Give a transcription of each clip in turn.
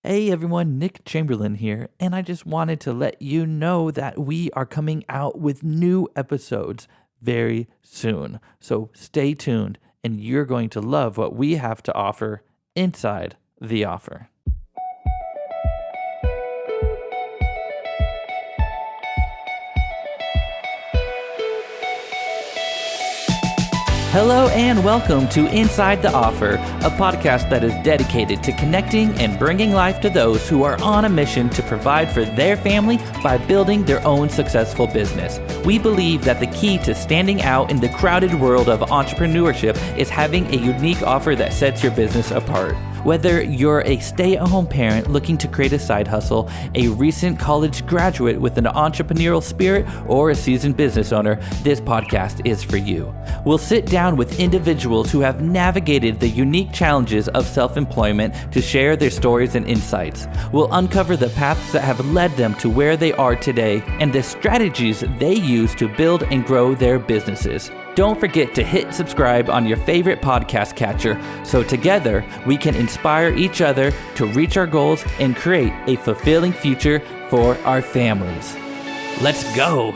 Hey everyone, Nick Chamberlain here, and I just wanted to let you know that we are coming out with new episodes very soon. So stay tuned, and you're going to love what we have to offer inside the offer. Hello and welcome to Inside the Offer, a podcast that is dedicated to connecting and bringing life to those who are on a mission to provide for their family by building their own successful business. We believe that the key to standing out in the crowded world of entrepreneurship is having a unique offer that sets your business apart. Whether you're a stay-at-home parent looking to create a side hustle, a recent college graduate with an entrepreneurial spirit, or a seasoned business owner, this podcast is for you. We'll sit down with individuals who have navigated the unique challenges of self-employment to share their stories and insights. We'll uncover the paths that have led them to where they are today and the strategies they use to build and grow their businesses. Don't forget to hit subscribe on your favorite podcast catcher so together we can inspire each other to reach our goals and create a fulfilling future for our families. Let's go!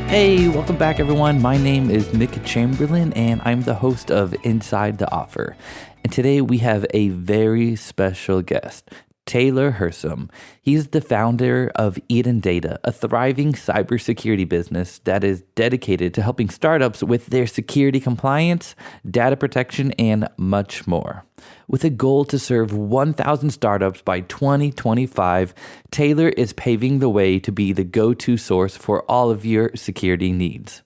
Hey, welcome back everyone. My name is Nick Chamberlain and I'm the host of Inside the Offer. And today we have a very special guest, Taylor Hersom. He's the founder of Eden Data, a thriving cybersecurity business that is dedicated to helping startups with their security compliance, data protection, and much more. With a goal to serve 1,000 startups by 2025, Taylor is paving the way to be the go-to source for all of your security needs.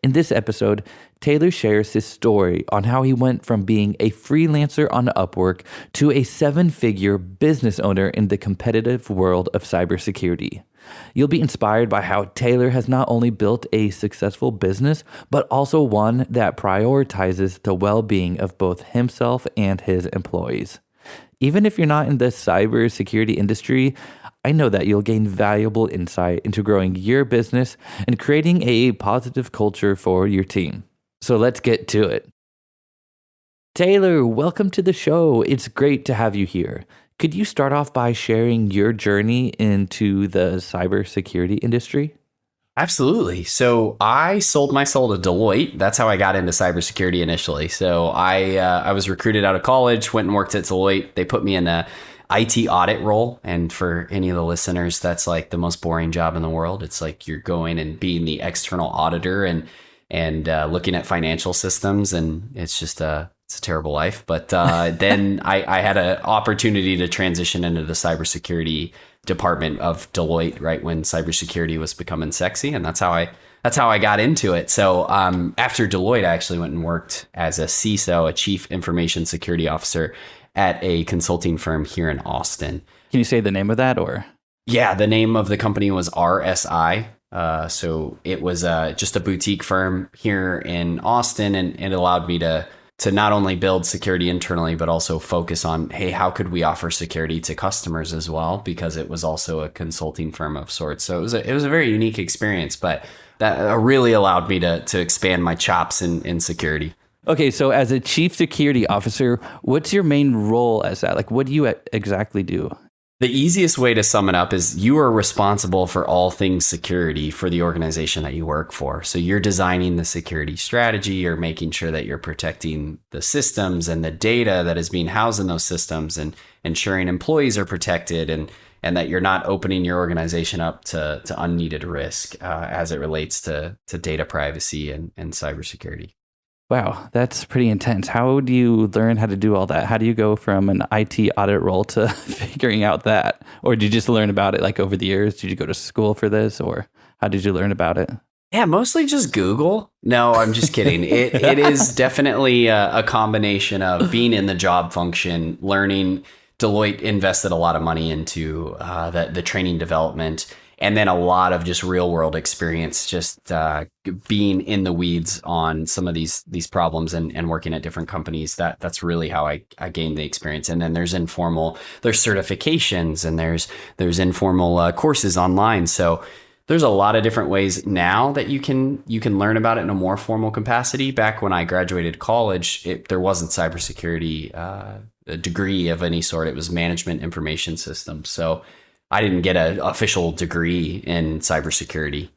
In this episode, Taylor shares his story on how he went from being a freelancer on Upwork to a seven-figure business owner in the competitive world of cybersecurity. You'll be inspired by how Taylor has not only built a successful business, but also one that prioritizes the well-being of both himself and his employees. Even if you're not in the cybersecurity industry, I know that you'll gain valuable insight into growing your business and creating a positive culture for your team. So let's get to it. Taylor, welcome to the show. It's great to have you here. Could you start off by sharing your journey into the cybersecurity industry? Absolutely. So I sold my soul to Deloitte. That's how I got into cybersecurity initially. So I was recruited out of college, went and worked at Deloitte. They put me in a IT audit role. And for any of the listeners, that's like the most boring job in the world. It's like you're going and being the external auditor and looking at financial systems. And it's just it's a terrible life. But then I had an opportunity to transition into the cybersecurity department of Deloitte, right when cybersecurity was becoming sexy. And that's how I got into it. So after Deloitte, I actually went and worked as a CISO, a Chief Information Security Officer at a consulting firm here in Austin. Can you say the name of that or? Yeah, the name of the company was RSI. So it was just a boutique firm here in Austin, and it allowed me to not only build security internally, but also focus on, hey, how could we offer security to customers as well? Because it was also a consulting firm of sorts. So it was a very unique experience, but that really allowed me to expand my chops in security. Okay, so as a chief security officer, what's your main role as that? Like, what do you exactly do? The easiest way to sum it up is you are responsible for all things security for the organization that you work for. So you're designing the security strategy, you're making sure that you're protecting the systems and the data that is being housed in those systems and ensuring employees are protected and that you're not opening your organization up to unneeded risk as it relates to data privacy and cybersecurity. Wow, that's pretty intense. How do you learn how to do all that? How do you go from an IT audit role to figuring out that? Or did you just learn about it like over the years? Did you go to school for this or how did you learn about it? Yeah, mostly just Google. No, I'm just kidding. It is definitely a combination of being in the job function, learning. Deloitte invested a lot of money into the training development. And then a lot of just real world experience, just being in the weeds on some of these problems and working at different companies. That's really how I gained the experience. And then there's certifications and there's informal courses online. So There's a lot of different ways now that you can learn about it in a more formal capacity. Back when I graduated college, there wasn't cybersecurity a degree of any sort. It was management information systems. So I didn't get an official degree in cybersecurity.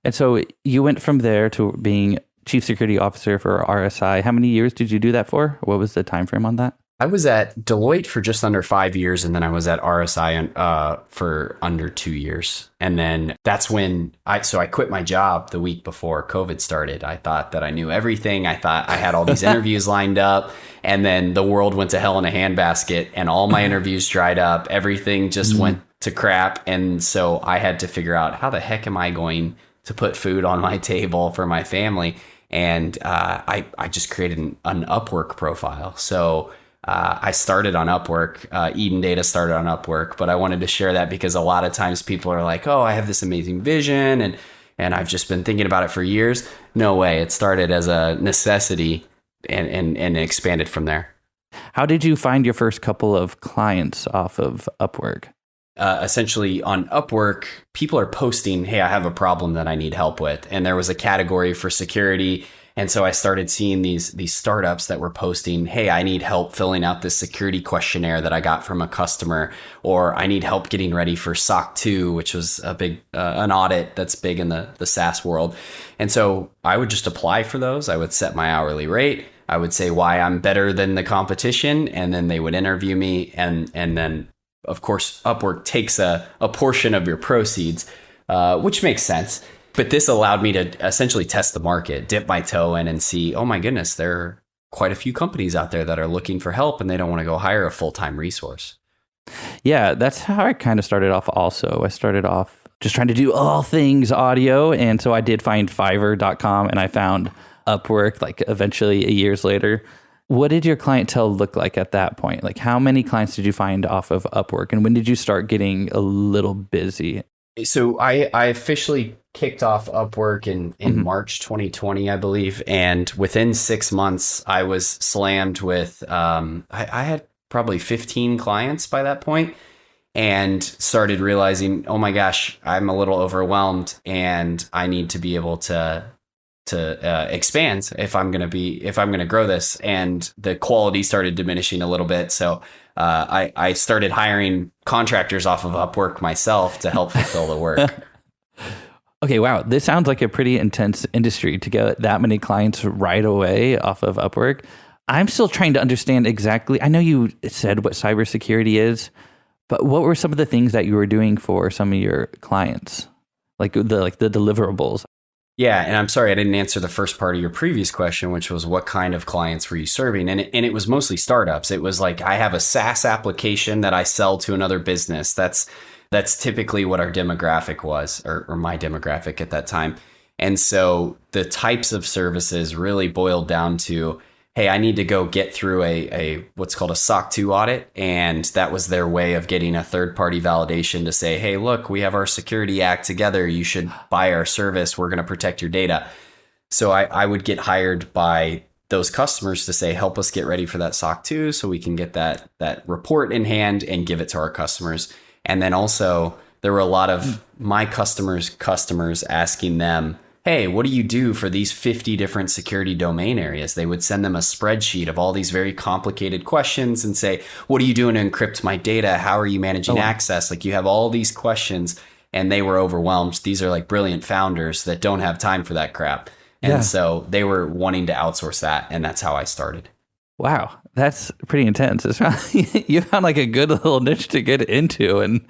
And so you went from there to being chief security officer for RSI. How many years did you do that for? What was the time frame on that? I was at Deloitte for just under 5 years, and then I was at RSI for under 2 years. And then that's when I quit my job the week before COVID started. I thought that I knew everything. I thought I had all these interviews lined up, and then the world went to hell in a handbasket, and all my interviews dried up. Everything just went to crap. And so I had to figure out, how the heck am I going to put food on my table for my family? And I just created an Upwork profile. So I started on Upwork. Eden Data started on Upwork, but I wanted to share that because a lot of times people are like, oh, I have this amazing vision and I've just been thinking about it for years. No way. It started as a necessity and expanded from there. How did you find your first couple of clients off of Upwork? Essentially on Upwork, people are posting, hey, I have a problem that I need help with. And there was a category for security. And so I started seeing these startups that were posting, hey, I need help filling out this security questionnaire that I got from a customer, or I need help getting ready for SOC 2, which was a big, an audit that's big in the SaaS world. And so I would just apply for those. I would set my hourly rate. I would say why I'm better than the competition. And then they would interview me. And then, of course, Upwork takes a portion of your proceeds, which makes sense. But this allowed me to essentially test the market, dip my toe in and see, oh my goodness, there are quite a few companies out there that are looking for help and they don't want to go hire a full-time resource. Yeah, that's how I kind of started off also. I started off just trying to do all things audio. And so I did find Fiverr.com and I found Upwork like eventually years later. What did your clientele look like at that point? Like how many clients did you find off of Upwork? And when did you start getting a little busy? So I officially kicked off Upwork in March 2020, I believe. And within 6 months, I was slammed with, I had probably 15 clients by that point and started realizing, oh my gosh, I'm a little overwhelmed and I need to be able to expand if I'm going to grow this. And the quality started diminishing a little bit. So I started hiring contractors off of Upwork myself to help fulfill the work. Okay, wow. This sounds like a pretty intense industry to get that many clients right away off of Upwork. I'm still trying to understand exactly. I know you said what cybersecurity is, but what were some of the things that you were doing for some of your clients? Like the deliverables? Yeah, and I'm sorry I didn't answer the first part of your previous question, which was what kind of clients were you serving? And it was mostly startups. It was like I have a SaaS application that I sell to another business. That's typically what our demographic was, or my demographic at that time. And so the types of services really boiled down to, hey, I need to go get through a what's called a SOC 2 audit. And that was their way of getting a third party validation to say, hey, look, we have our security act together. You should buy our service. We're going to protect your data. So I would get hired by those customers to say, help us get ready for that SOC 2 so we can get that report in hand and give it to our customers. And then also there were a lot of my customers asking them, hey, what do you do for these 50 different security domain areas? They would send them a spreadsheet of all these very complicated questions and say, what are you doing to encrypt my data? How are you managing access? Like you have all these questions and they were overwhelmed. These are like brilliant founders that don't have time for that crap. And so they were wanting to outsource that. And that's how I started. Wow, that's pretty intense. You found like a good little niche to get into, and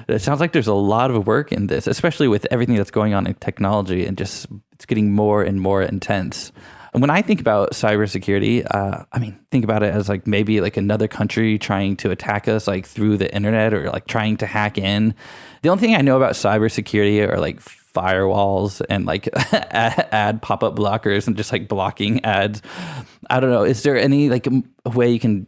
it sounds like there's a lot of work in this, especially with everything that's going on in technology, and just it's getting more and more intense. And when I think about cybersecurity, think about it as like maybe like another country trying to attack us like through the internet or like trying to hack in. The only thing I know about cybersecurity are like firewalls and like ad pop-up blockers and just like blocking ads. I don't know. Is there any like way you can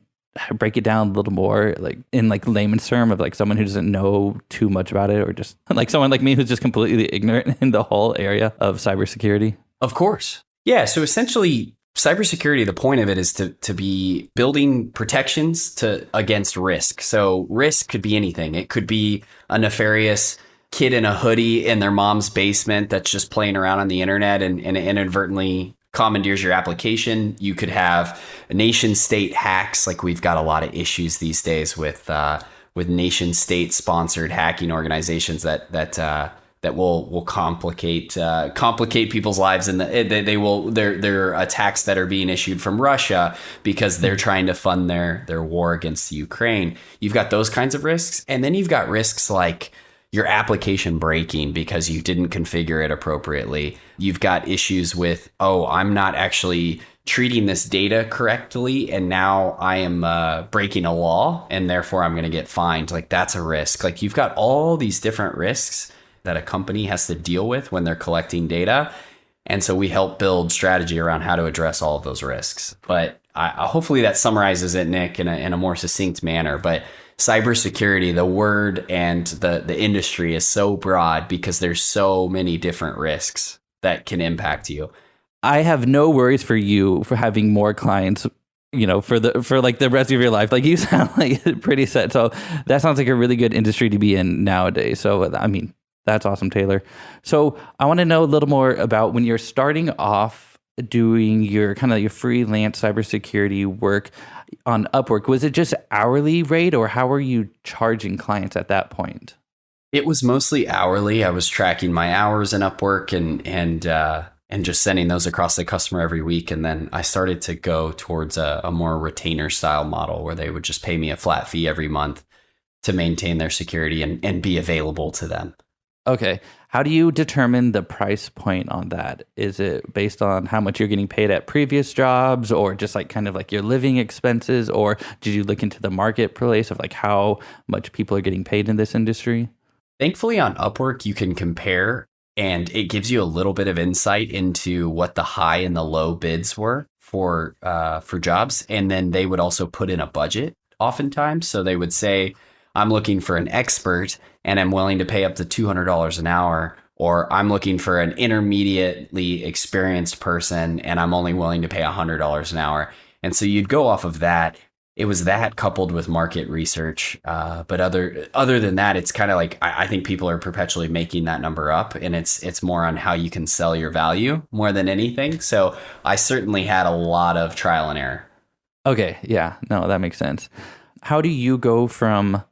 break it down a little more like in like layman's term of like someone who doesn't know too much about it, or just like someone like me who's just completely ignorant in the whole area of cybersecurity? Of course. Yeah. So essentially cybersecurity, the point of it is to be building protections against risk. So risk could be anything. It could be a nefarious kid in a hoodie in their mom's basement that's just playing around on the internet and inadvertently commandeers your application. You could have nation state hacks. Like we've got a lot of issues these days with nation state sponsored hacking organizations that will complicate people's lives, and they're attacks that are being issued from Russia because they're trying to fund their war against Ukraine. You've got those kinds of risks, and then you've got risks like your application breaking because you didn't configure it appropriately. You've got issues with, I'm not actually treating this data correctly, and now I am breaking a law, and therefore I'm going to get fined. Like that's a risk. Like you've got all these different risks that a company has to deal with when they're collecting data. And so we help build strategy around how to address all of those risks. But hopefully that summarizes it, Nick, in a more succinct manner. But cybersecurity, the word and the industry is so broad because there's so many different risks that can impact you. I have no worries for you for having more clients, for like the rest of your life. Like you sound like pretty set. So that sounds like a really good industry to be in nowadays. So, I mean, that's awesome, Taylor. So I want to know a little more about when you're starting off doing your freelance cybersecurity work on Upwork. Was it just hourly rate, or how were you charging clients at that point? It was mostly hourly. I was tracking my hours in Upwork and just sending those across the customer every week. And then I started to go towards a more retainer style model where they would just pay me a flat fee every month to maintain their security and be available to them. Okay. How do you determine the price point on that? Is it based on how much you're getting paid at previous jobs, or just like kind of like your living expenses? Or did you look into the marketplace of like how much people are getting paid in this industry? Thankfully on Upwork, you can compare, and it gives you a little bit of insight into what the high and the low bids were for jobs. And then they would also put in a budget oftentimes. So they would say, I'm looking for an expert and I'm willing to pay up to $200 an hour, or I'm looking for an intermediately experienced person and I'm only willing to pay $100 an hour. And so you'd go off of that. It was that coupled with market research. But other than that, it's kind of like, I think people are perpetually making that number up, and it's more on how you can sell your value more than anything. So I certainly had a lot of trial and error. Okay. Yeah. No, that makes sense. How do you go from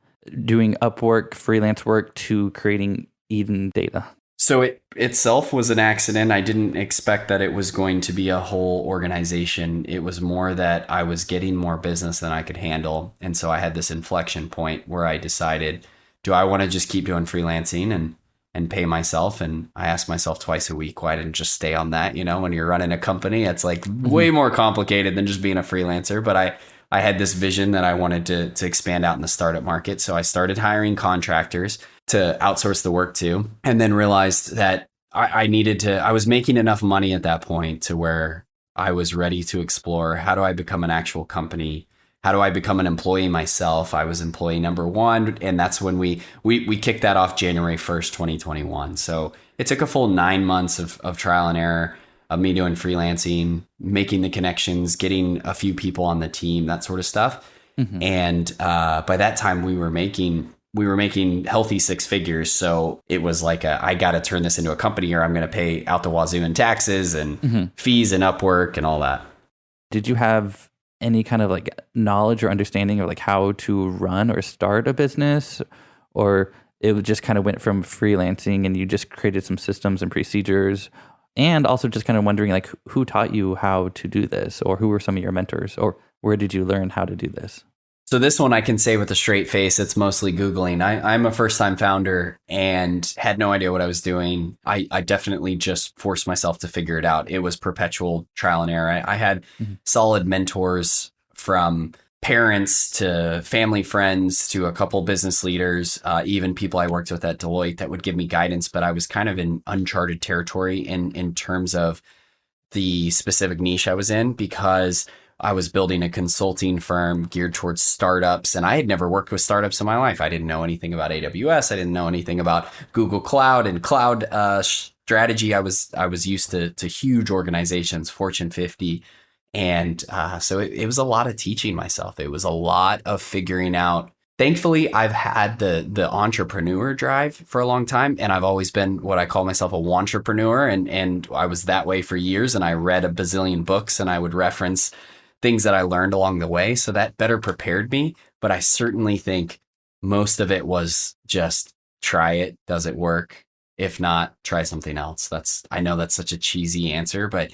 doing Upwork freelance work to creating Eden Data? So it itself was an accident. I didn't expect that it was going to be a whole organization. It was more that I was getting more business than I could handle. And so I had this inflection point where I decided, do I want to just keep doing freelancing and pay myself? And I asked myself twice a week, why didn't just stay on that? When you're running a company, it's like way more complicated than just being a freelancer. But I had this vision that I wanted to expand out in the startup market. So I started hiring contractors to outsource the work to, and then realized that I was making enough money at that point to where I was ready to explore, how do I become an actual company? How do I become an employee myself? I was employee number one. And that's when we kicked that off January 1st, 2021. So it took a full 9 months of trial and error of me doing freelancing, making the connections, getting a few people on the team, that sort of stuff. Mm-hmm. And by that time we were making healthy six figures. So it was like I got to turn this into a company, or I'm going to pay out the wazoo in taxes and fees and Upwork and all that. Did you have any kind of like knowledge or understanding of like how to run or start a business, or it just kind of went from freelancing and you just created some systems and procedures? And also just kind of wondering like who taught you how to do this, or who were some of your mentors, or where did you learn how to do this? So this one I can say with a straight face, it's mostly Googling. I'm a first-time founder and had no idea what I was doing. I definitely just forced myself to figure it out. It was perpetual trial and error. I had solid mentors, from parents to family friends to a couple business leaders, even people I worked with at Deloitte that would give me guidance. But I was kind of in uncharted territory in terms of the specific niche I was in, because I was building a consulting firm geared towards startups, and I had never worked with startups in my life. I didn't know anything about AWS. I didn't know anything about Google Cloud and cloud strategy. I was used to huge organizations, Fortune 50. And so it was a lot of teaching myself. It was a lot of figuring out Thankfully, I've had the entrepreneur drive for a long time, and I've always been what I call myself a wantrepreneur, and I was that way for years. And I read a bazillion books, and I would reference things that I learned along the way, so that better prepared me. But I certainly think most of it was just try it. Does it work? If not, try something else. I know that's such a cheesy answer, but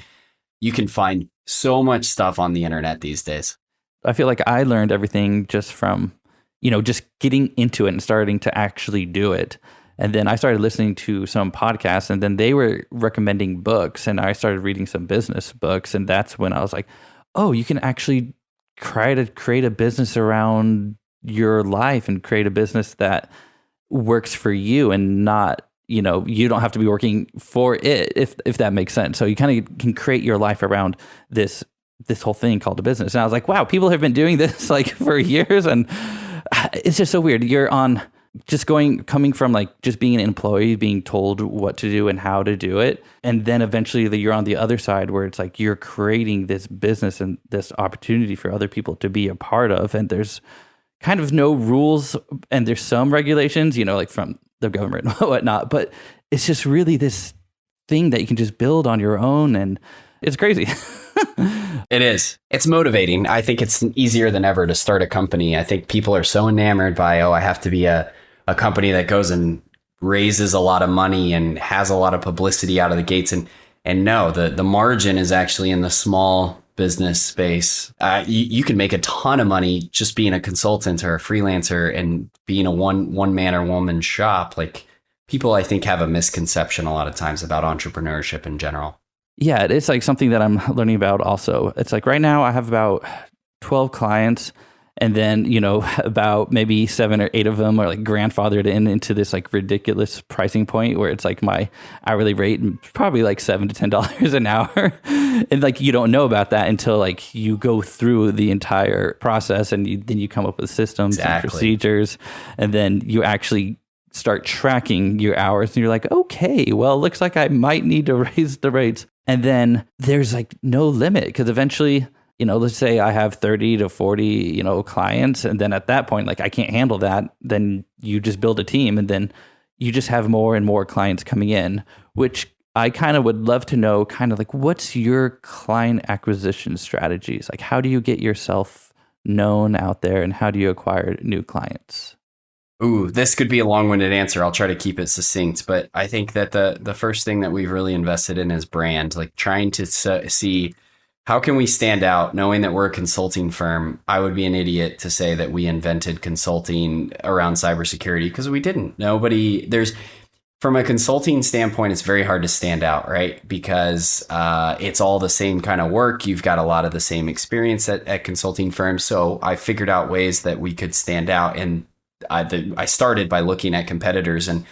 you can find so much stuff on the internet these days. I feel like I learned everything just from, just getting into it and starting to actually do it. And then I started listening to some podcasts, and then they were recommending books, and I started reading some business books. And that's when I was like, oh, you can actually try to create a business around your life and create a business that works for you and not, you don't have to be working for it, if that makes sense. So you kind of can create your life around this whole thing called a business. And I was like, wow, people have been doing this like for years. And it's just so weird. You're on just coming from like just being an employee, being told what to do and how to do it. And then eventually you're on the other side where it's like you're creating this business and this opportunity for other people to be a part of. And there's kind of no rules, and there's some regulations, like from the government and whatnot, but it's just really this thing that you can just build on your own, and it's crazy. It is. It's motivating. I think it's easier than ever to start a company. I think people are so enamored by, I have to be a company that goes and raises a lot of money and has a lot of publicity out of the gates. And no, the margin is actually in the small business space. You can make a ton of money just being a consultant or a freelancer and being a one man or woman shop. Like, people, I think, have a misconception a lot of times about entrepreneurship in general. Yeah, it's like something that I'm learning about also. It's like right now I have about 12 clients, and then, about maybe 7 or 8 of them are like grandfathered into this like ridiculous pricing point where it's like my hourly rate is probably like $7 to $10 an hour. And like, you don't know about that until like you go through the entire process, and then you come up with systems and procedures, and then you actually start tracking your hours, and you're like, okay, well, it looks like I might need to raise the rates. And then there's like no limit, because eventually, let's say I have 30 to 40, clients. And then at that point, like I can't handle that. Then you just build a team, and then you just have more and more clients coming in, which I kind of would love to know kind of like, what's your client acquisition strategies? Like, how do you get yourself known out there, and how do you acquire new clients? Ooh, this could be a long-winded answer. I'll try to keep it succinct, but I think that the first thing that we've really invested in is brand, like trying to see how can we stand out, knowing that we're a consulting firm. I would be an idiot to say that we invented consulting around cybersecurity, because we didn't. From a consulting standpoint, it's very hard to stand out, right? Because it's all the same kind of work. You've got a lot of the same experience at consulting firms. So I figured out ways that we could stand out, and I started by looking at competitors and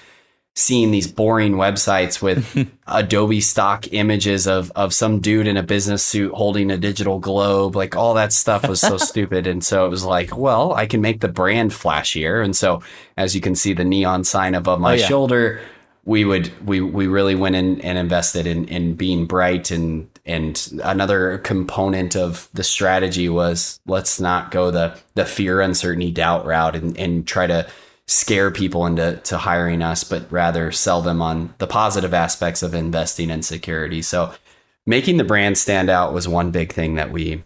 seeing these boring websites with Adobe stock images of some dude in a business suit holding a digital globe. Like, all that stuff was so stupid. And so it was like, well, I can make the brand flashier. And so, as you can see, the neon sign above my shoulder, we really went in and invested in being bright. And another component of the strategy was, let's not go the fear, uncertainty, doubt route and try to scare people into hiring us, but rather sell them on the positive aspects of investing in security. So making the brand stand out was one big thing that we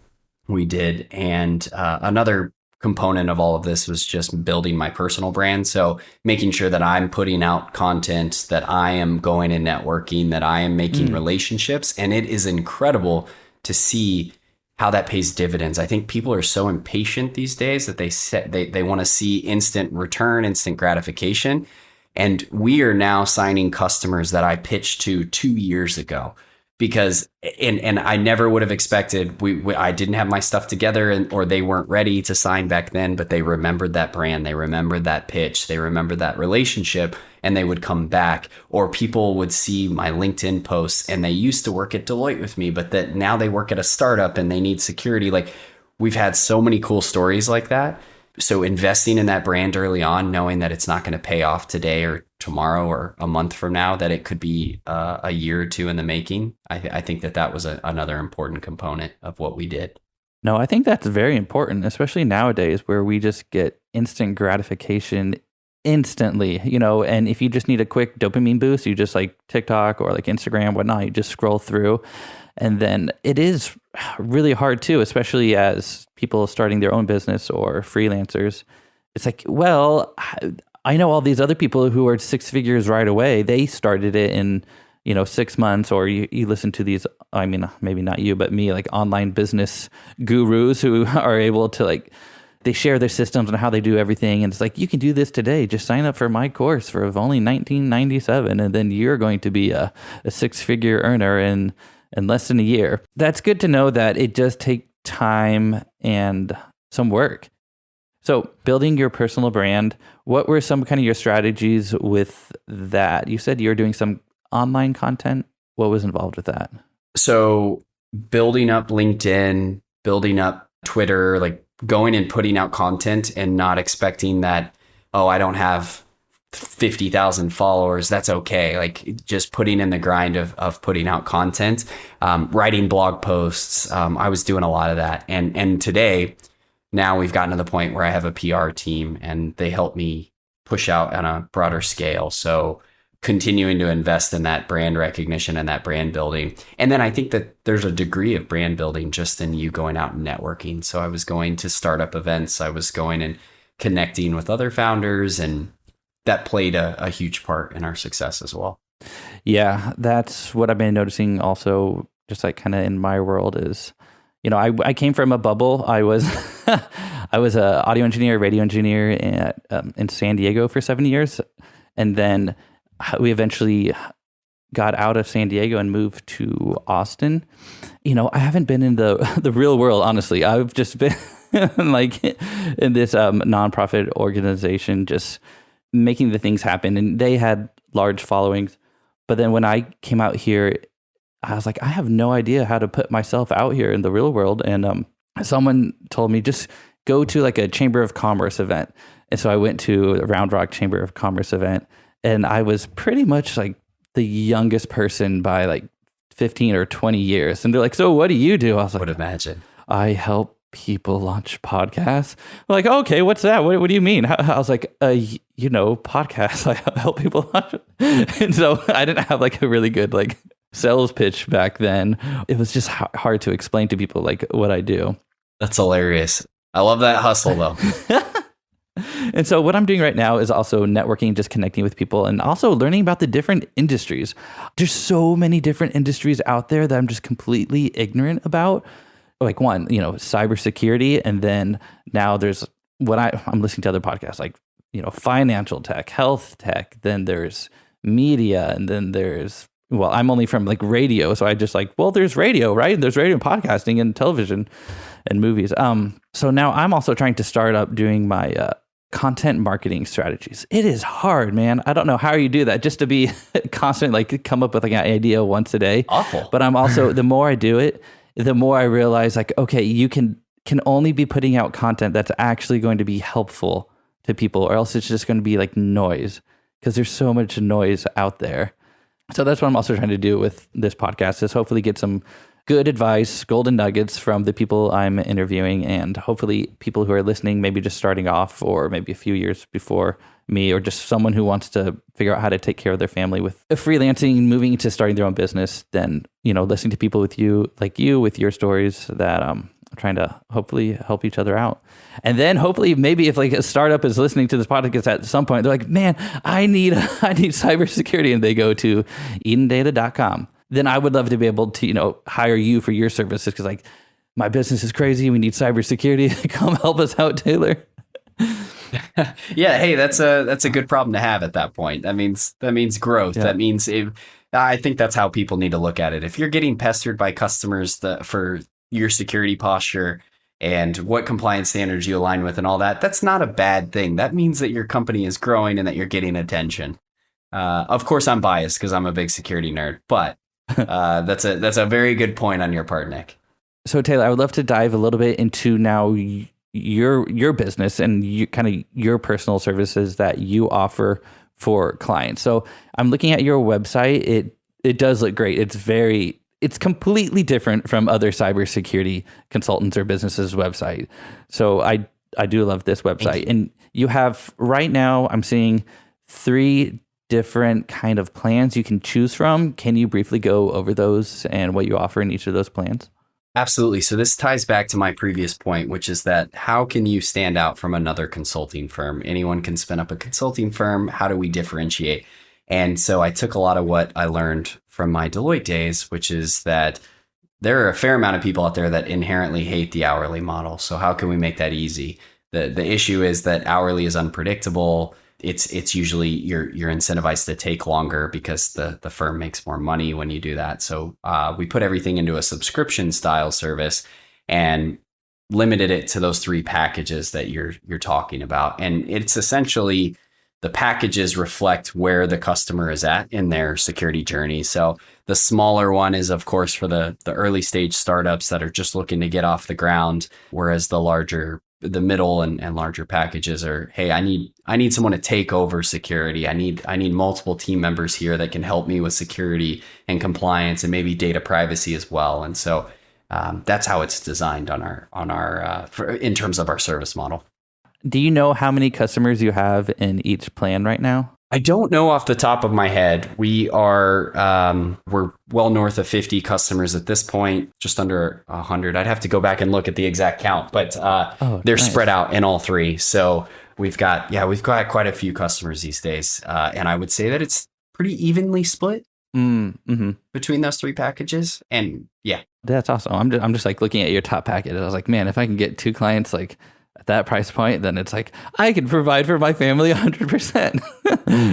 did. And another component of all of this was just building my personal brand. So making sure that I'm putting out content, that I am going and networking, that I am making relationships. And it is incredible to see how that pays dividends. I think people are so impatient these days that they want to see instant return, instant gratification. And we are now signing customers that I pitched to 2 years ago, because and I never would have expected, I didn't have my stuff together, or they weren't ready to sign back then, but they remembered that brand, they remembered that pitch, they remembered that relationship, and they would come back. Or people would see my LinkedIn posts, and they used to work at Deloitte with me, but that now they work at a startup and they need security. Like, we've had so many cool stories like that. So investing in that brand early on, knowing that it's not going to pay off today or tomorrow or a month from now, that it could be a year or two in the making. I think that was another important component of what we did. No, I think that's very important, especially nowadays where we just get instant gratification instantly, and if you just need a quick dopamine boost, you just like TikTok or like Instagram, whatnot, you just scroll through. And then it is really hard too, especially as people starting their own business or freelancers. It's like, well, I know all these other people who are six figures right away. They started it in 6 months, or you listen to these, I mean, maybe not you, but me, like online business gurus who are able to like, they share their systems and how they do everything. And it's like, you can do this today. Just sign up for my course for only $19.97. And then you're going to be a six-figure earner in less than a year. That's good to know that it does take time and some work. So building your personal brand, what were some kind of your strategies with that? You said you were doing some online content. What was involved with that? So building up LinkedIn, building up Twitter, like going and putting out content and not expecting that, oh, I don't have 50,000 followers. That's okay. Like just putting in the grind of putting out content, writing blog posts. I was doing a lot of that. And today, now we've gotten to the point where I have a PR team and they help me push out on a broader scale. So continuing to invest in that brand recognition and that brand building. And then I think that there's a degree of brand building just in you going out and networking. So I was going to startup events. I was going and connecting with other founders, and that played a huge part in our success as well. Yeah, that's what I've been noticing also, just like kind of in my world is, I came from a bubble. I was I was a audio engineer, radio engineer in San Diego for 7 years. And then we eventually got out of San Diego and moved to Austin. I haven't been in the real world, honestly. I've just been like in this nonprofit organization, just making the things happen. And they had large followings. But then when I came out here, I was like, I have no idea how to put myself out here in the real world. And someone told me, just go to like a Chamber of Commerce event. And so I went to a Round Rock Chamber of Commerce event. And I was pretty much like the youngest person by like 15 or 20 years. And they're like, so what do you do? I was like, would imagine. I help people launch podcasts. I'm like, okay, what's that? What do you mean? I was like, podcasts. I help people launch. And so I didn't have like a really good like sales pitch back then. It was just hard to explain to people like what I do. That's hilarious. I love that hustle though. And so what I'm doing right now is also networking, just connecting with people, and also learning about the different industries. There's so many different industries out there that I'm just completely ignorant about. Like one, cybersecurity. And then now there's what I'm listening to other podcasts, like, financial tech, health tech. Then there's media. And then there's, well, I'm only from like radio. So I just like, well, there's radio, right? There's radio, podcasting, and television and movies. So now I'm also trying to start up doing my content marketing strategies. It is hard, man. I don't know how you do that, just to be constant, like come up with like an idea once a day. Awful. But I'm also, the more I do it, the more I realize like, okay, you can only be putting out content that's actually going to be helpful to people, or else it's just going to be like noise, because there's so much noise out there. So that's what I'm also trying to do with this podcast, is hopefully get some good advice, golden nuggets from the people I'm interviewing, and hopefully people who are listening, maybe just starting off or maybe a few years before me, or just someone who wants to figure out how to take care of their family with freelancing, moving to starting their own business, then, listening to people with you with your stories, that trying to hopefully help each other out. And then hopefully maybe if like a startup is listening to this podcast at some point, they're like, man, I need cybersecurity, and they go to edendata.com. Then I would love to be able to, hire you for your services, because like my business is crazy. We need cybersecurity. Come help us out, Taylor. Yeah. Hey, that's a good problem to have at that point. That means growth. Yeah. That means I think that's how people need to look at it. If you're getting pestered by customers for your security posture and what compliance standards you align with and all that, that's not a bad thing. That means that your company is growing and that you're getting attention. Of course, I'm biased because I'm a big security nerd, but that's a very good point on your part, Nick. So Taylor, I would love to dive a little bit into now your business and your personal services that you offer for clients. So I'm looking at your website. It does look great. It's very it's completely different from other cybersecurity consultants or businesses' website. So I do love this website. And you have right now, I'm seeing 3 different kind of plans you can choose from. Can you briefly go over those and what you offer in each of those plans? Absolutely. So this ties back to my previous point, which is that how can you stand out from another consulting firm? Anyone can spin up a consulting firm. How do we differentiate? And so I took a lot of what I learned from my Deloitte days, which is that there are a fair amount of people out there that inherently hate the hourly model. So how can we make that easy? The issue is that hourly is unpredictable. It's usually you're incentivized to take longer because the firm makes more money when you do that. So we put everything into a subscription style service and limited it to those 3 packages that you're talking about. And it's essentially the packages reflect where the customer is at in their security journey. So the smaller one is, of course, for the early stage startups that are just looking to get off the ground, whereas the middle and larger packages are, hey, I need someone to take over security. I need multiple team members here that can help me with security and compliance and maybe data privacy as well. And so that's how it's designed on our in terms of our service model. Do you know how many customers you have in each plan right now? I don't know off the top of my head. We are we're well north of 50 customers at this point, just under 100. I'd have to go back and look at the exact count, but they're nice. Spread out in all 3. So we've got quite a few customers these days, and I would say that it's pretty evenly split between those 3 packages. And yeah, that's awesome. I'm just like looking at your top package. I was like, man, if I can get 2 clients like at that price point, then it's like I can provide for my family 100%.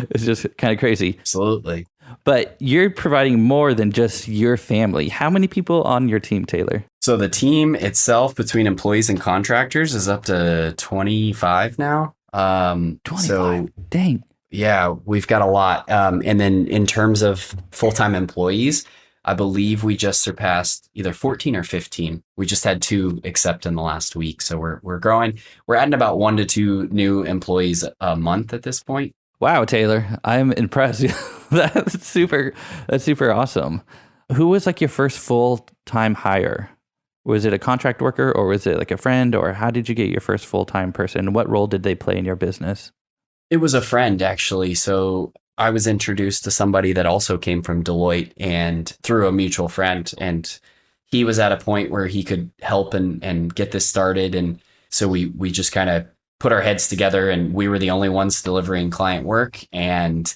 It's just kind of crazy. Absolutely. But you're providing more than just your family. How many people on your team, Taylor? So the team itself, between employees and contractors, is up to 25 now. 25. So, dang. Yeah, we've got a lot. And then in terms of full-time employees, I believe we just surpassed either 14 or 15. We just had 2 accept in the last week. So we're growing. We're adding about 1 to 2 new employees a month at this point. Wow, Taylor, I'm impressed. That's super awesome. Who was like your first full-time hire? Was it a contract worker or was it like a friend, or how did you get your first full-time person? What role did they play in your business? It was a friend, actually. So I was introduced to somebody that also came from Deloitte and through a mutual friend, and he was at a point where he could help and get this started. And so we just kind of put our heads together, and we were the only ones delivering client work. And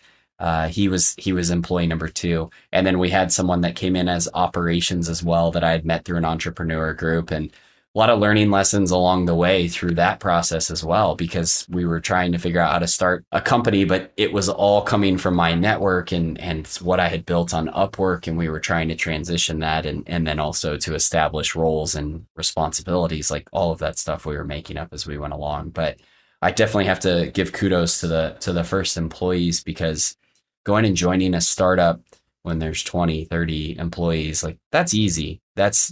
he was employee number 2. And then we had someone that came in as operations as well that I had met through an entrepreneur group, and a lot of learning lessons along the way through that process as well, because we were trying to figure out how to start a company, but it was all coming from my network and what I had built on Upwork. And we were trying to transition that and then also to establish roles and responsibilities, like all of that stuff we were making up as we went along. But I definitely have to give kudos to the first employees, because going and joining a startup when there's 20, 30 employees, like that's easy. That's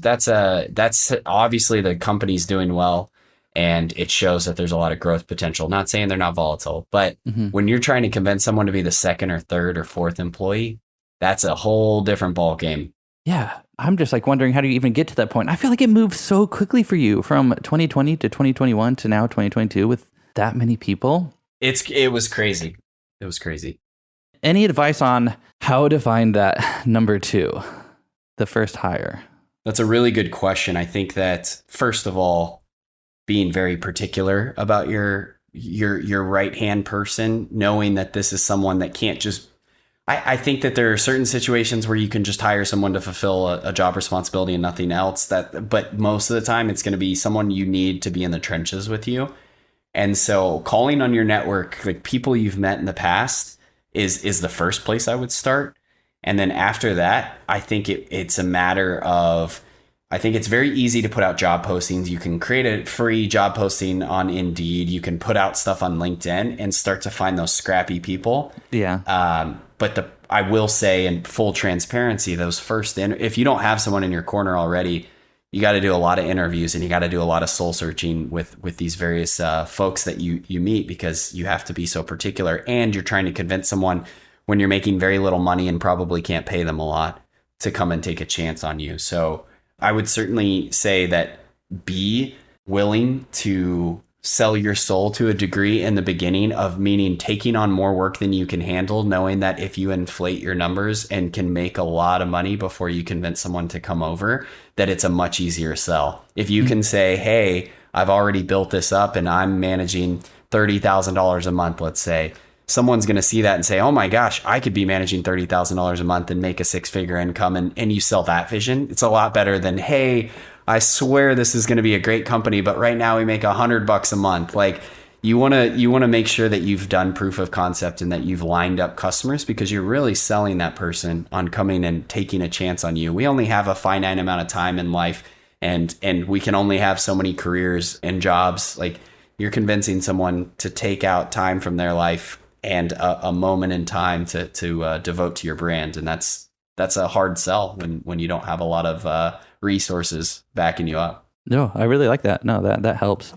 obviously the company's doing well, and it shows that there's a lot of growth potential. Not saying they're not volatile, but when you're trying to convince someone to be the 2nd or 3rd or 4th employee, that's a whole different ball game. Yeah. I'm just like wondering, how do you even get to that point? I feel like it moved so quickly for you from 2020 to 2021 to now 2022 with that many people. It was crazy. It was crazy. Any advice on how to find that number 2, the first hire? That's a really good question. I think that, first of all, being very particular about your right-hand person, knowing that this is someone that can't just... I think that there are certain situations where you can just hire someone to fulfill a job responsibility and nothing else. But most of the time, it's going to be someone you need to be in the trenches with you. And so calling on your network, like people you've met in the past, is the first place I would start. And then after that, I think it's a matter of, I think it's very easy to put out job postings. You can create a free job posting on Indeed. You can put out stuff on LinkedIn and start to find those scrappy people. Yeah. But I will say, in full transparency, those first, if you don't have someone in your corner already, you got to do a lot of interviews and you got to do a lot of soul searching with these various folks that you meet, because you have to be so particular, and you're trying to convince someone when you're making very little money and probably can't pay them a lot. to come and take a chance on you. So I would certainly say that be willing to sell your soul to a degree in the beginning, of meaning taking on more work than you can handle, knowing that if you inflate your numbers and can make a lot of money before you convince someone to come over, that it's a much easier sell. If you can say, hey, I've already built this up and I'm managing $30,000 a month, let's say, someone's going to see that and say, oh my gosh, I could be managing $30,000 a month and make a six-figure income, and you sell that vision. It's a lot better than, hey, I swear this is going to be a great company, but right now we make $100 a month. Like, you want to make sure that you've done proof of concept and that you've lined up customers, because you're really selling that person on coming and taking a chance on you. We only have a finite amount of time in life, and we can only have so many careers and jobs. Like, you're convincing someone to take out time from their life and a moment in time to devote to your brand. And that's a hard sell when you don't have a lot of resources backing you up. No, I really like that. No, that helps.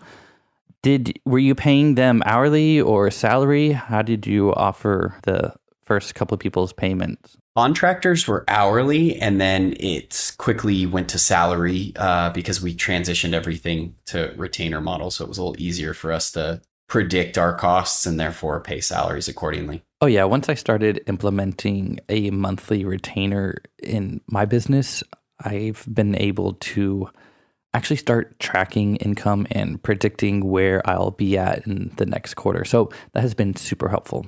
Were you paying them hourly or salary? How did you offer the first couple of people's payments? Contractors were hourly, and then it quickly went to salary because we transitioned everything to retainer model. So it was a little easier for us to predict our costs and therefore pay salaries accordingly. Oh yeah, once I started implementing a monthly retainer in my business, I've been able to actually start tracking income and predicting where I'll be at in the next quarter. So that has been super helpful.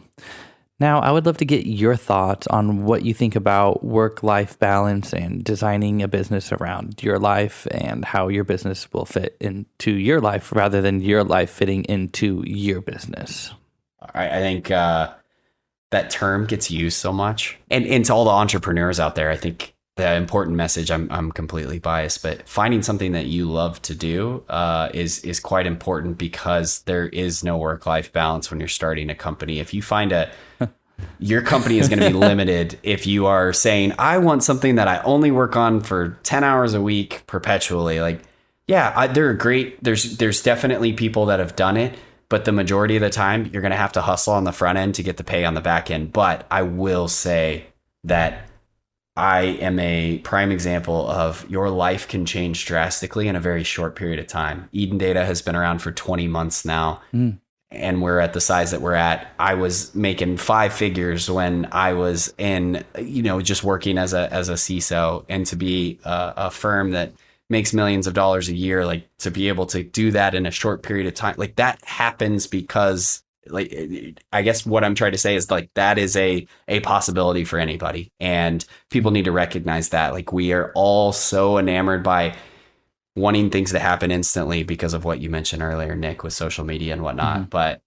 Now, I would love to get your thoughts on what you think about work-life balance and designing a business around your life, and how your business will fit into your life rather than your life fitting into your business. I think that term gets used so much. And to all the entrepreneurs out there, I think the important message, I'm completely biased, but finding something that you love to do is quite important, because there is no work-life balance when you're starting a company. If you find your company is going to be limited if you are saying, I want something that I only work on for 10 hours a week perpetually. Like, yeah, they're great. There's definitely people that have done it, but the majority of the time you're going to have to hustle on the front end to get the pay on the back end. But I will say that I am a prime example of your life can change drastically in a very short period of time. Eden Data has been around for 20 months now. And we're at the size that we're at. I was making 5 figures when I was in, just working as a CISO, and to be a firm that makes millions of dollars a year, like, to be able to do that in a short period of time, like, that happens because, like, I guess what I'm trying to say is, like, that is a possibility for anybody, and people need to recognize that. Like, we are all so enamored by wanting things to happen instantly because of what you mentioned earlier, Nick, with social media and whatnot. But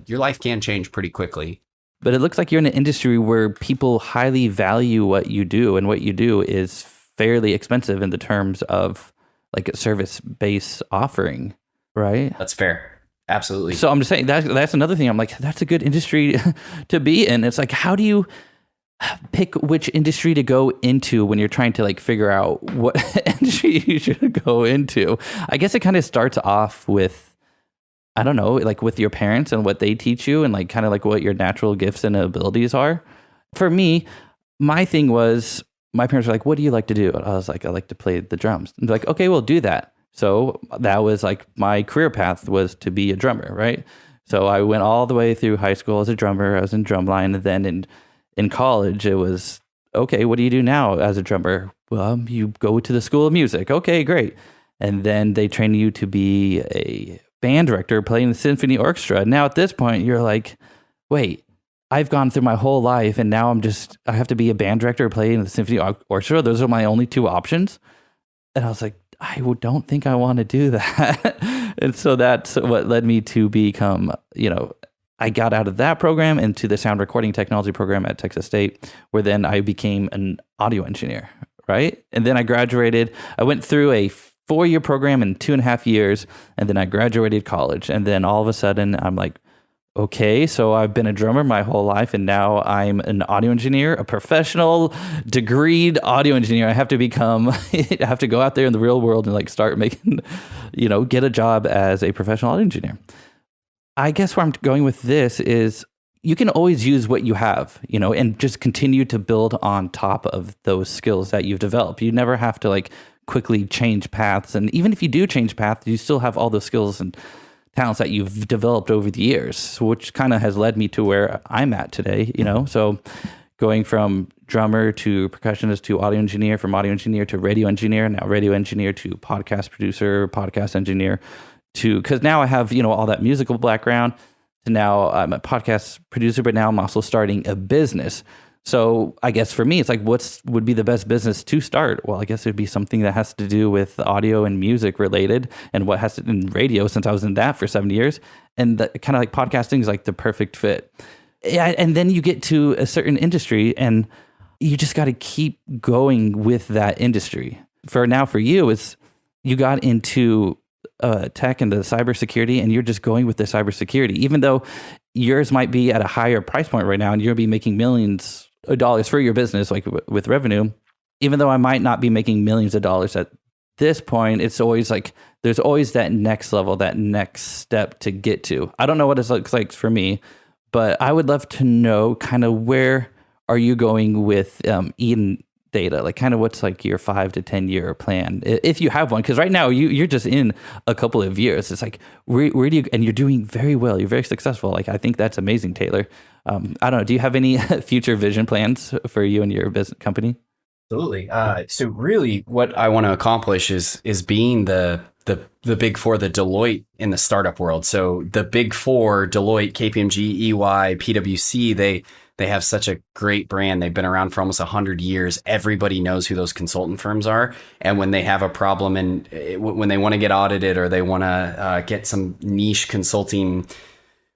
your life can change pretty quickly. But it looks like you're in an industry where people highly value what you do, and what you do is fairly expensive in the terms of like a service-based offering, right? That's fair. Absolutely. So I'm just saying that's another thing. I'm like, that's a good industry to be in. It's like, how do you pick which industry to go into when you're trying to like figure out what industry you should go into? I guess it kind of starts off with, I don't know, like with your parents and what they teach you, and like kind of like what your natural gifts and abilities are. For me, my thing was, my parents were like, what do you like to do? I was like, I like to play the drums. And they're like, okay, we'll do that. So that was like my career path was to be a drummer, right? So I went all the way through high school as a drummer. I was in drumline, and then in college, it was, okay, what do you do now as a drummer? Well, you go to the School of Music. Okay, great. And then they train you to be a band director playing the symphony orchestra. Now at this point, you're like, wait, I've gone through my whole life, and now I have to be a band director playing the symphony orchestra. Those are my only 2 options. And I was like, I don't think I want to do that. And so that's what led me to become, I got out of that program into the sound recording technology program at Texas State, where then I became an audio engineer, right? And then I graduated. I went through a 4-year program in 2.5 years, and then I graduated college. And then all of a sudden, I'm like, okay, so I've been a drummer my whole life, and now I'm an audio engineer, a professional, degreed audio engineer. I have to I have to go out there in the real world and like start making, get a job as a professional audio engineer. I guess where I'm going with this is, you can always use what you have, and just continue to build on top of those skills that you've developed. You never have to like quickly change paths. And even if you do change paths, you still have all those skills and talents that you've developed over the years, which kind of has led me to where I'm at today, So going from drummer to percussionist to audio engineer, from audio engineer to radio engineer, now radio engineer to podcast producer, podcast engineer, because now I have, all that musical background. To now I'm a podcast producer, but now I'm also starting a business. So I guess for me, it's like, would be the best business to start? Well, I guess it'd be something that has to do with audio and music related, and what has to in radio, since I was in that for 7 years, and kind of like podcasting is like the perfect fit. Yeah, and then you get to a certain industry, and you just got to keep going with that industry. For you, is you got into tech and the cybersecurity, and you're just going with the cybersecurity, even though yours might be at a higher price point right now, and you'll be making millions of dollars for your business, like with revenue. Even though I might not be making millions of dollars at this point, it's always like there's always that next level, that next step to get to. I don't know what it looks like for me, but I would love to know kind of where are you going with Eden Data, like kind of what's like your 5 to 10 year plan, if you have one, because right now you're just in a couple of years. It's like where do you, and you're doing very well, you're very successful. Like I think that's amazing, Taylor. I don't know, do you have any future vision plans for you and your business company? Absolutely. So really what I want to accomplish is being the big four, the Deloitte in the startup world. So the big four, Deloitte, KPMG, EY, PwC, they have such a great brand. They've been around for almost 100 years. Everybody knows who those consultant firms are. And when they have a problem and when they want to get audited, or they want to get some niche consulting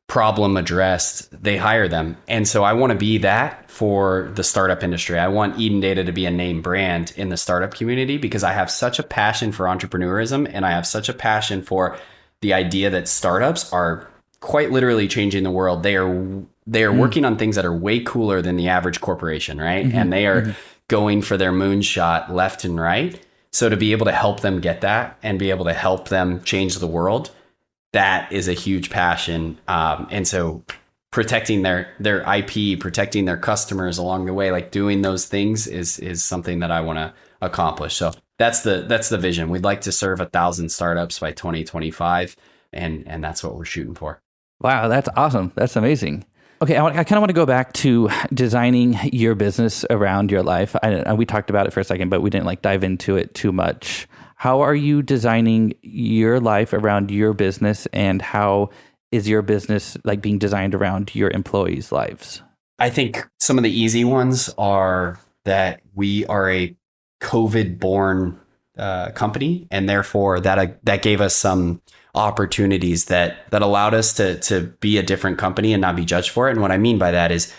problem addressed, they hire them. And so I want to be that for the startup industry. I want Eden Data to be a name brand in the startup community, because I have such a passion for entrepreneurism, and I have such a passion for the idea that startups are quite literally changing the world. They are working on things that are way cooler than the average corporation, right? Mm-hmm. And they are going for their moonshot left and right. So to be able to help them get that and be able to help them change the world, that is a huge passion. And so protecting their IP, protecting their customers along the way, like doing those things is something that I want to accomplish. So that's the vision. We'd like to serve 1,000 startups by 2025. And that's what we're shooting for. Wow, that's awesome. That's amazing. Okay, I kind of want to go back to designing your business around your life. We talked about it for a second, but we didn't like dive into it too much. How are you designing your life around your business, and how is your business like being designed around your employees' lives? I think some of the easy ones are that we are a COVID-born company, and therefore that gave us some opportunities that allowed us to be a different company and not be judged for it. And what I mean by that is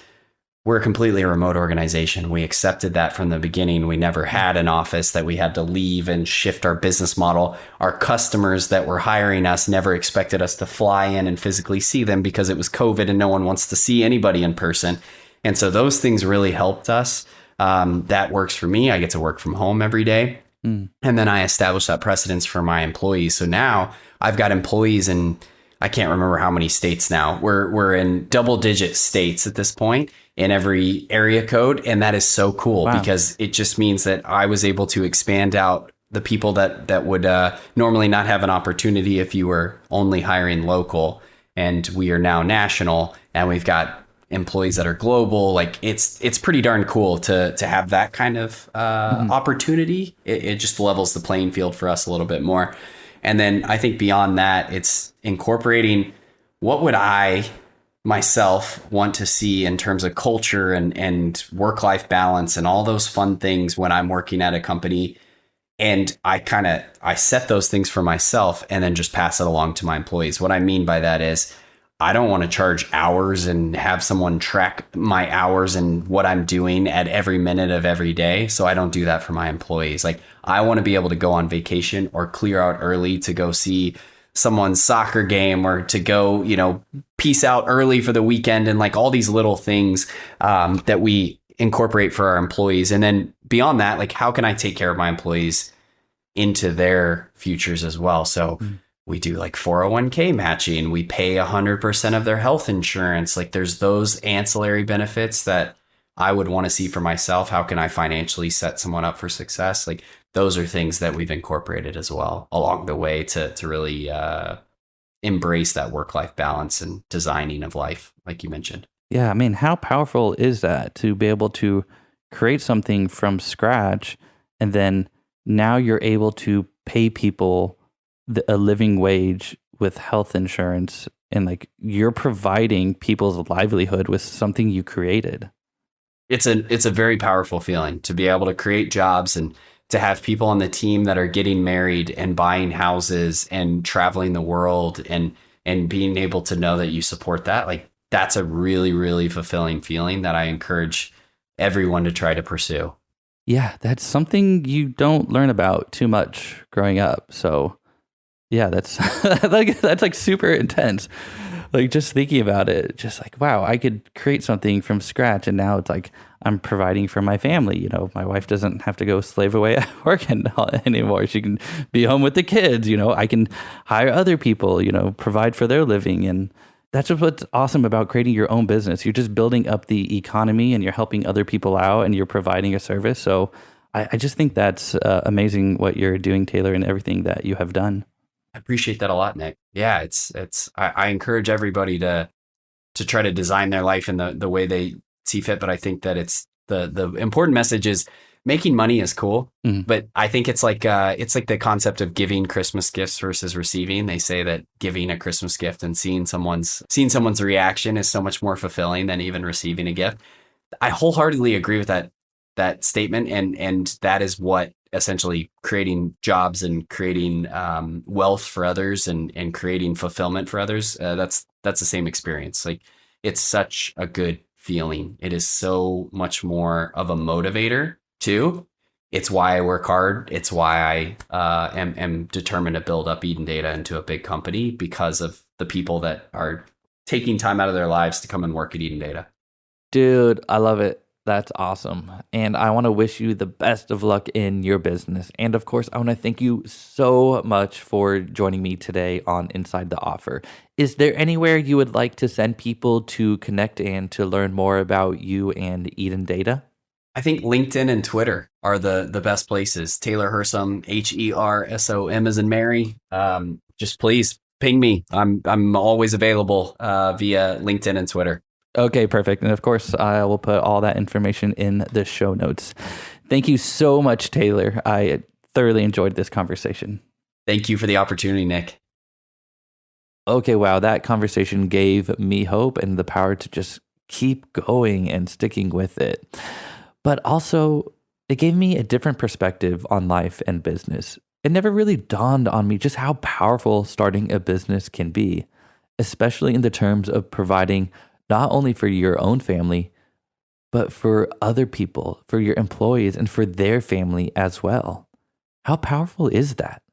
we're completely a remote organization. We accepted that from the beginning. We never had an office that we had to leave and shift our business model. Our customers that were hiring us never expected us to fly in and physically see them, because it was COVID and no one wants to see anybody in person. And so those things really helped us. That works for me. I get to work from home every day. And then I established that precedence for my employees. So now I've got employees in, I can't remember how many states now. We're in double-digit states at this point in every area code. And that is so cool. Wow. Because it just means that I was able to expand out the people that would normally not have an opportunity if you were only hiring local. And we are now national, and we've got employees that are global. Like it's pretty darn cool to have that kind of opportunity. It just levels the playing field for us a little bit more. And then I think beyond that, it's incorporating what would I myself want to see in terms of culture and work-life balance and all those fun things when I'm working at a company. And I set those things for myself and then just pass it along to my employees. What I mean by that is I don't want to charge hours and have someone track my hours and what I'm doing at every minute of every day. So I don't do that for my employees. Like I want to be able to go on vacation or clear out early to go see someone's soccer game, or to go, peace out early for the weekend, and like all these little things that we incorporate for our employees. And then beyond that, like how can I take care of my employees into their futures as well? So We do like 401k matching. We pay 100% of their health insurance. Like there's those ancillary benefits that I would want to see for myself. How can I financially set someone up for success? Like those are things that we've incorporated as well along the way to really embrace that work-life balance and designing of life, like you mentioned. Yeah, I mean, how powerful is that to be able to create something from scratch and then now you're able to pay people a living wage with health insurance and like you're providing people's livelihood with something you created. It's a very powerful feeling to be able to create jobs and to have people on the team that are getting married and buying houses and traveling the world and being able to know that you support that. Like that's a really, really fulfilling feeling that I encourage everyone to try to pursue. Yeah, that's something you don't learn about too much growing up. So yeah, that's that's like super intense. Like just thinking about it, just like, wow, I could create something from scratch. And now it's like, I'm providing for my family. You know, my wife doesn't have to go slave away at work anymore. She can be home with the kids. You know, I can hire other people, you know, provide for their living. And that's just what's awesome about creating your own business. You're just building up the economy and you're helping other people out and you're providing a service. So I just think that's amazing what you're doing, Taylor, and everything that you have done. I appreciate that a lot, Nick. Yeah, I encourage everybody to try to design their life in the way they see fit. But I think that it's the important message is making money is cool. Mm-hmm. But I think it's like the concept of giving Christmas gifts versus receiving. They say that giving a Christmas gift and seeing someone's reaction is so much more fulfilling than even receiving a gift. I wholeheartedly agree with that statement. And that is what essentially creating jobs and creating wealth for others and creating fulfillment for others. That's the same experience. Like it's such a good feeling. It is so much more of a motivator too. It's why I work hard. It's why I am determined to build up Eden Data into a big company because of the people that are taking time out of their lives to come and work at Eden Data. Dude, I love it. That's awesome. And I want to wish you the best of luck in your business. And of course, I want to thank you so much for joining me today on Inside the Offer. Is there anywhere you would like to send people to connect and to learn more about you and Eden Data? I think LinkedIn and Twitter are the best places. Taylor Hersom, Hersom as in Mary. Just please ping me. I'm always available via LinkedIn and Twitter. Okay, perfect. And of course, I will put all that information in the show notes. Thank you so much, Taylor. I thoroughly enjoyed this conversation. Thank you for the opportunity, Nick. Okay, wow. That conversation gave me hope and the power to just keep going and sticking with it. But also, it gave me a different perspective on life and business. It never really dawned on me just how powerful starting a business can be, especially in the terms of providing not only for your own family, but for other people, for your employees, and for their family as well. How powerful is that?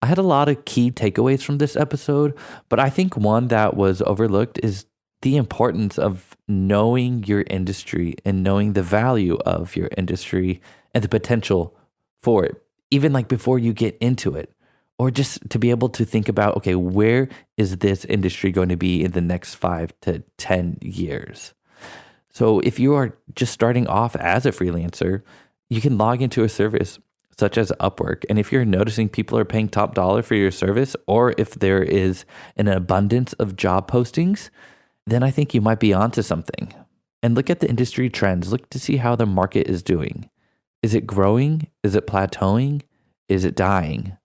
I had a lot of key takeaways from this episode, but I think one that was overlooked is the importance of knowing your industry and knowing the value of your industry and the potential for it, even like before you get into it. Or just to be able to think about, okay, where is this industry going to be in the next 5 to 10 years? So if you are just starting off as a freelancer, you can log into a service such as Upwork. And if you're noticing people are paying top dollar for your service, or if there is an abundance of job postings, then I think you might be onto something. And look at the industry trends. Look to see how the market is doing. Is it growing? Is it plateauing? Is it dying?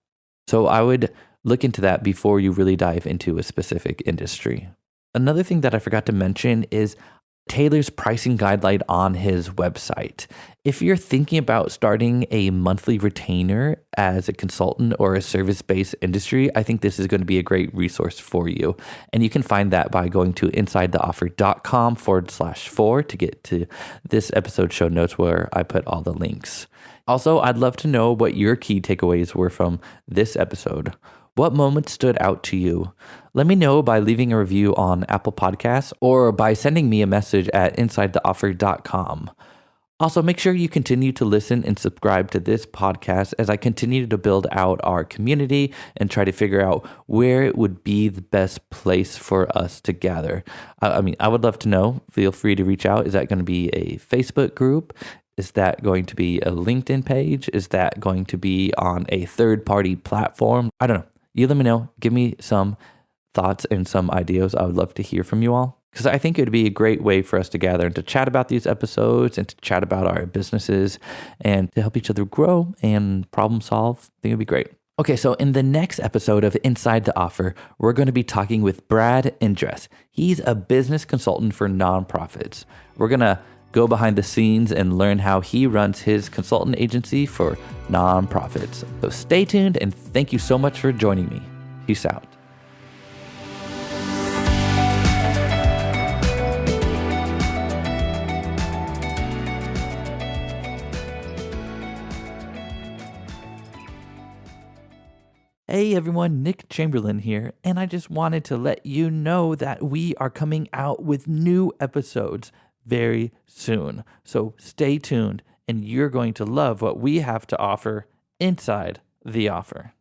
So I would look into that before you really dive into a specific industry. Another thing that I forgot to mention is Taylor's pricing guideline on his website. If you're thinking about starting a monthly retainer as a consultant or a service-based industry, I think this is going to be a great resource for you. And you can find that by going to insidetheoffer.com/4 to get to this episode show notes where I put all the links. Also, I'd love to know what your key takeaways were from this episode. What moments stood out to you? Let me know by leaving a review on Apple Podcasts or by sending me a message at insidetheoffer.com. Also, make sure you continue to listen and subscribe to this podcast as I continue to build out our community and try to figure out where it would be the best place for us to gather. I would love to know. Feel free to reach out. Is that going to be a Facebook group? Is that going to be a LinkedIn page? Is that going to be on a third-party platform? I don't know. You let me know. Give me some thoughts and some ideas. I would love to hear from you all, because I think it would be a great way for us to gather and to chat about these episodes and to chat about our businesses and to help each other grow and problem solve. I think it'd be great. Okay, so in the next episode of Inside the Offer, we're going to be talking with Brad Indress. He's a business consultant for nonprofits. We're going to go behind the scenes and learn how he runs his consultant agency for nonprofits. So stay tuned, and thank you so much for joining me. Peace out. Hey everyone, Nick Chamberlain here, and I just wanted to let you know that we are coming out with new episodes very soon. So stay tuned, and you're going to love what we have to offer inside the offer.